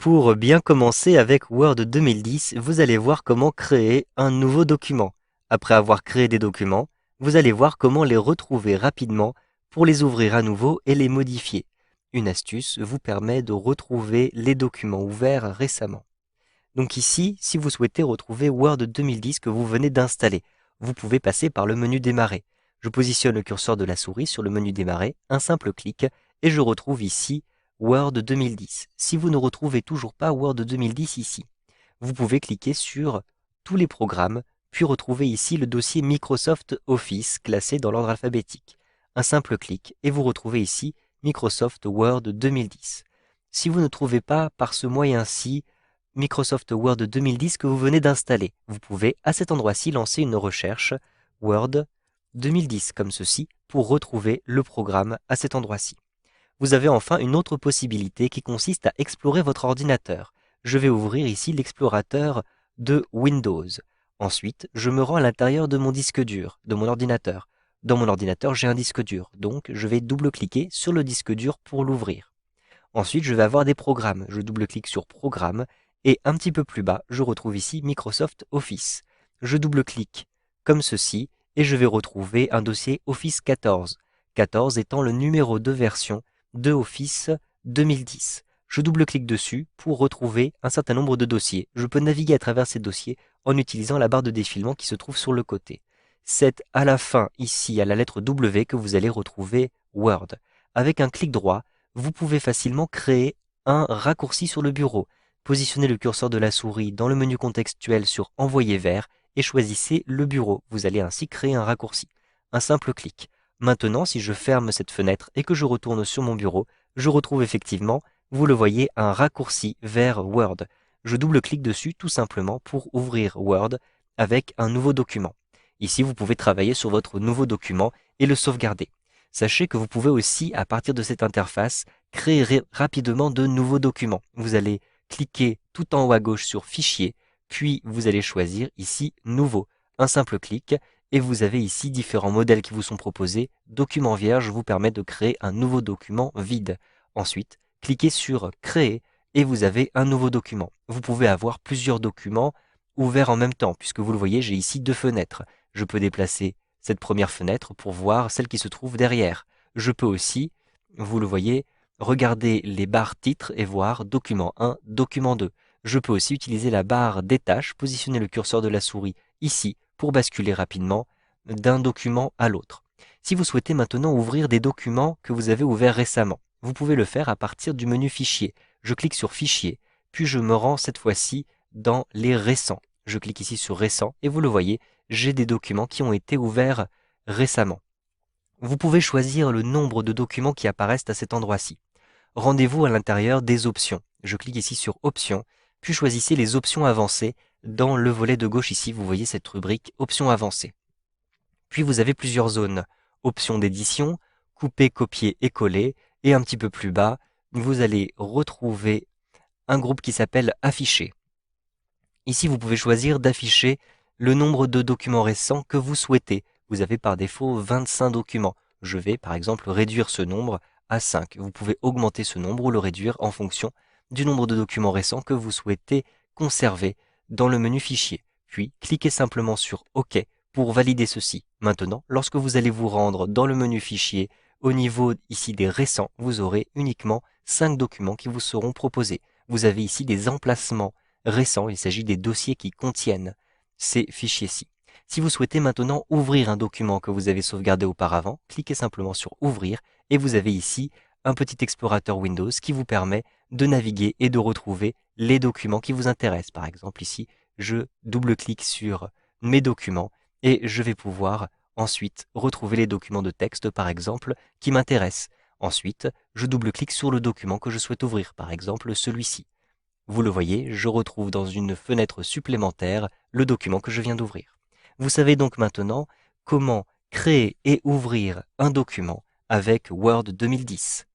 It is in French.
Pour bien commencer avec Word 2010, vous allez voir comment créer un nouveau document. Après avoir créé des documents, vous allez voir comment les retrouver rapidement pour les ouvrir à nouveau et les modifier. Une astuce vous permet de retrouver les documents ouverts récemment. Donc ici, si vous souhaitez retrouver Word 2010 que vous venez d'installer, vous pouvez passer par le menu Démarrer. Je positionne le curseur de la souris sur le menu Démarrer, un simple clic, et je retrouve ici Word 2010. Si vous ne retrouvez toujours pas Word 2010 ici, vous pouvez cliquer sur tous les programmes, puis retrouver ici le dossier Microsoft Office classé dans l'ordre alphabétique. Un simple clic et vous retrouvez ici Microsoft Word 2010. Si vous ne trouvez pas par ce moyen-ci Microsoft Word 2010 que vous venez d'installer, vous pouvez à cet endroit-ci lancer une recherche Word 2010 comme ceci pour retrouver le programme à cet endroit-ci. Vous avez enfin une autre possibilité qui consiste à explorer votre ordinateur. Je vais ouvrir ici l'explorateur de Windows. Ensuite, je me rends à l'intérieur de mon disque dur, de mon ordinateur. Dans mon ordinateur, j'ai un disque dur, donc je vais double-cliquer sur le disque dur pour l'ouvrir. Ensuite, je vais avoir des programmes. Je double-clique sur Programme et un petit peu plus bas, je retrouve ici Microsoft Office. Je double-clique comme ceci et je vais retrouver un dossier Office 14. 14 étant le numéro de version de Office 2010. Je double-clique dessus pour retrouver un certain nombre de dossiers. Je peux naviguer à travers ces dossiers en utilisant la barre de défilement qui se trouve sur le côté. C'est à la fin, ici, à la lettre W, que vous allez retrouver Word. Avec un clic droit, vous pouvez facilement créer un raccourci sur le bureau. Positionnez le curseur de la souris dans le menu contextuel sur Envoyer vers et choisissez le bureau. Vous allez ainsi créer un raccourci. Un simple clic. Maintenant, si je ferme cette fenêtre et que je retourne sur mon bureau, je retrouve effectivement, vous le voyez, un raccourci vers Word. Je double-clique dessus tout simplement pour ouvrir Word avec un nouveau document. Ici, vous pouvez travailler sur votre nouveau document et le sauvegarder. Sachez que vous pouvez aussi, à partir de cette interface, créer rapidement de nouveaux documents. Vous allez cliquer tout en haut à gauche sur Fichier, puis vous allez choisir ici Nouveau. Un simple clic et vous avez ici différents modèles qui vous sont proposés. Document vierge vous permet de créer un nouveau document vide. Ensuite, cliquez sur Créer et vous avez un nouveau document. Vous pouvez avoir plusieurs documents ouverts en même temps, puisque vous le voyez, j'ai ici deux fenêtres. Je peux déplacer cette première fenêtre pour voir celle qui se trouve derrière. Je peux aussi, vous le voyez, regarder les barres titres et voir document 1, document 2. Je peux aussi utiliser la barre détache, positionner le curseur de la souris ici pour basculer rapidement d'un document à l'autre. Si vous souhaitez maintenant ouvrir des documents que vous avez ouverts récemment, vous pouvez le faire à partir du menu Fichier. Je clique sur Fichier, puis je me rends cette fois-ci dans les récents. Je clique ici sur Récents et vous le voyez, j'ai des documents qui ont été ouverts récemment. Vous pouvez choisir le nombre de documents qui apparaissent à cet endroit-ci. Rendez-vous à l'intérieur des options. Je clique ici sur Options, puis choisissez les options avancées. Dans le volet de gauche ici, vous voyez cette rubrique Options avancées. Puis vous avez plusieurs zones. Options d'édition, couper, copier et coller. Et un petit peu plus bas, vous allez retrouver un groupe qui s'appelle Afficher. Ici, vous pouvez choisir d'afficher le nombre de documents récents que vous souhaitez. Vous avez par défaut 25 documents. Je vais par exemple réduire ce nombre à 5. Vous pouvez augmenter ce nombre ou le réduire en fonction du nombre de documents récents que vous souhaitez conserver dans le menu Fichier. Puis, cliquez simplement sur OK pour valider ceci. Maintenant, lorsque vous allez vous rendre dans le menu Fichier, au niveau ici des récents, vous aurez uniquement 5 documents qui vous seront proposés. Vous avez ici des emplacements récents, il s'agit des dossiers qui contiennent ces fichiers-ci. Si vous souhaitez maintenant ouvrir un document que vous avez sauvegardé auparavant, cliquez simplement sur Ouvrir et vous avez ici un petit explorateur Windows qui vous permet de naviguer et de retrouver les documents qui vous intéressent. Par exemple ici, je double-clique sur mes documents et je vais pouvoir ensuite retrouver les documents de texte par exemple qui m'intéressent. Ensuite, je double-clique sur le document que je souhaite ouvrir, par exemple celui-ci. Vous le voyez, je retrouve dans une fenêtre supplémentaire le document que je viens d'ouvrir. Vous savez donc maintenant comment créer et ouvrir un document avec Word 2010.